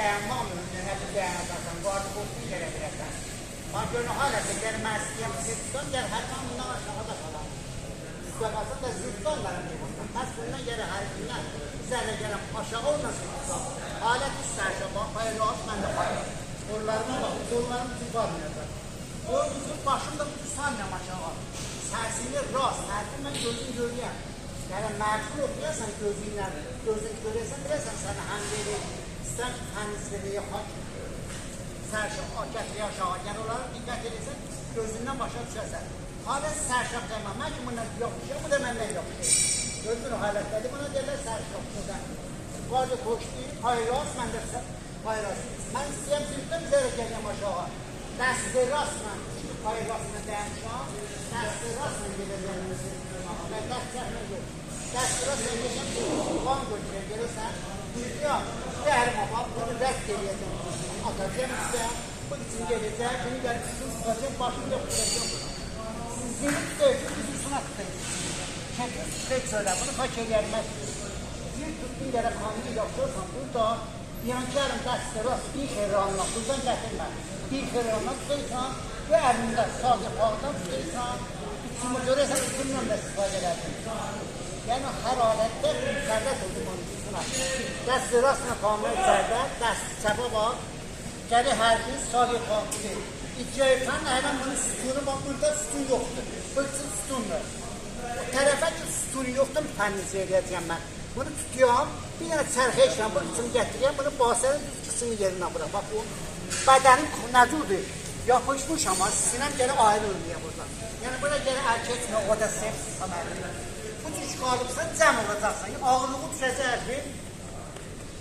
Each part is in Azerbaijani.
dayanmamdır. Nədir dayanacaqsan, qardı qoxunu gələ bilirsən. Bax, görün, haləsə, gəl mən istəyəm, zirtdan, gəl hər zaman bundan aşağıda qalar. İstəməsən də zirtdanların deyilsən. Bəs bundan gələ hərbindən, üzərlə gələm aşağı olmasın. Alət istərsə, bax, paylaş, mən də paylaş. Qollarıma bax, qollarım üçün qalmayacaq. O üzüm başımda sanmıyam aşağı. Sərsini rast, hərbi mən gözün görüyəm. Yəni, mərkul oxuyarsan gözünlə, gözün görəsən, biləsən sənə həm verir. İstər ki, təmizliyi yapar. Sərşaq gətirir aşağı. Yəni, onlara diqqət edirsən, gözündən başa düşərsən. Halət sərşaq deyəm, mən ki, bundan yoxdur, bu da məndən yoxdur. Gördün o halətləri, buna deyirlər sərşaq. Qardı koşduyur, payraz, mən də payraz. Mən istəyəm, zirtdən üzərə gələyəm aşağı. Dəsti rastla, payrazına dəymişəm, dəsti rastla gedəcəm. Mən dəst çəkmə yox. Dəsti rastla gedəcəm, qan götürəm, görürsən. Deyirəm, dərim abab, bunu rəst eləyəcəm. Atacam sizə, bu üçün gedəcəm, bunu gəlib sizin tutacam, başını yoxduracam. Sizin tutacam, bizim suna tutacam. Çəkir, tutacaq söylə, bunu kaç eləyərməz. Bir tutduğun yerə kanunu yapıyorsan, burada yankərim dəsti rast, bir xeyri anla, buradan gətirmə. Bir xeyri anla tutaysan, bu əlində sağ yapaqdan tutaysan, üçümü görəsən, üçümdən də istifadə edərsin. Yəni, hər alətdə müsərrət oldu bunun üstünə. Dəsti rastına kanunu içərdə, dəsti çəbə var, gəli hər gün sağ yapaqdır. İcayəfən ələm bunun sütunu var, burada sütun yoxdur. Bu üçün sütundur. O tərəfə ki, sütunu yoxdur, təmiz eləyəcəm mən. Bunu tutuyorum, bir dənə çərxə işləm, bu üçün gətirəyəm, bunu basarın düz qısını yerindən bura. Bax, o bədənim nəcudur, yapışmış ama sinəm gəlib ayrılmıyor buradan. Yəni, bura gəlib əl keçmə, o da sevsiz əməlidir. Bu cür çıxarıbsan, cəm olacaqsan, ağırlığı düşəcək ki,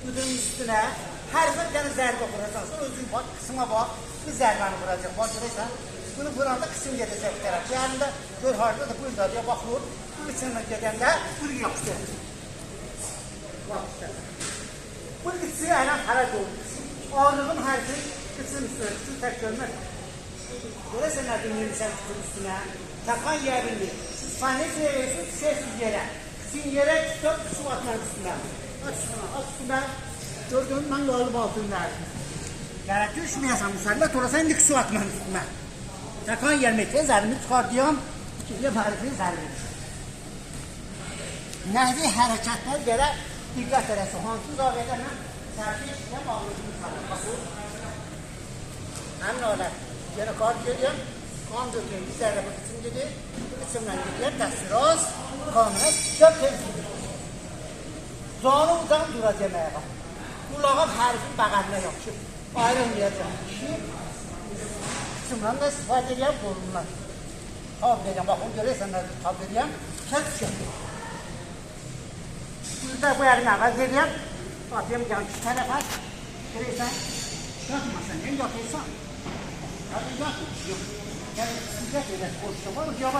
üdünün üstünə, hər bir dənə zərbə vuracaqsan, özün bax, qısma bax, bir zərbəni vuracaq, bax, görəysən, bunu vuranda qısım gedəcək bir tərəf. Yəni də, gör harada da burada deyə baxır, bu biçimlə gedəndə, bunu yapışdır. Bu qıçı ələm hərək olmuş. Ağırlığın hər bir qıçın üstünə, qıçın tək görmək. Görəsən nədir yürüsən qıçın üstünə? Takan yerini, siz fəniz verirsiniz, düşərsiniz yerə. Qıçın yerə tutub, qıçı atmaq üstünə. Aç üstünə, gördüğün mən qalıb altınlardır. Yəni, düşməyəsən müsəllat olasan, indi qıçı atmaq üstünə. Takan yerməkdə zərimi çıxardıyam, ikiyə fərqini zərimi. Nəhvi hərəkətlər belə diqqət edəsə, hansız ağrıdan sərfi işləm ağrıdığını sanır. Baxır. Həmin alət. Yenə qar görüyorum. Qan döküyorum. Bir zərrə bu qıçım gedir. Bu qıçımla gedir. Dəsti rast. Qanına köp tez gedir. Zanı udan duracaq ayağa. Qulağım hərfin bəğəlinə yapışıb. Ayrılmayacaq. Qıçımla da istifadə edirəm qorunlar. Tab verəm. Baxın görürsən nədir tab verəm. Kəs çəkir. Burada bu yerini əvəz edəyəm, atayım gəl iki tərəfə, görəysən, yatmasan, yen yatırsan, hadi yatır, gəl, süzət edək, qoşsa var, yavaş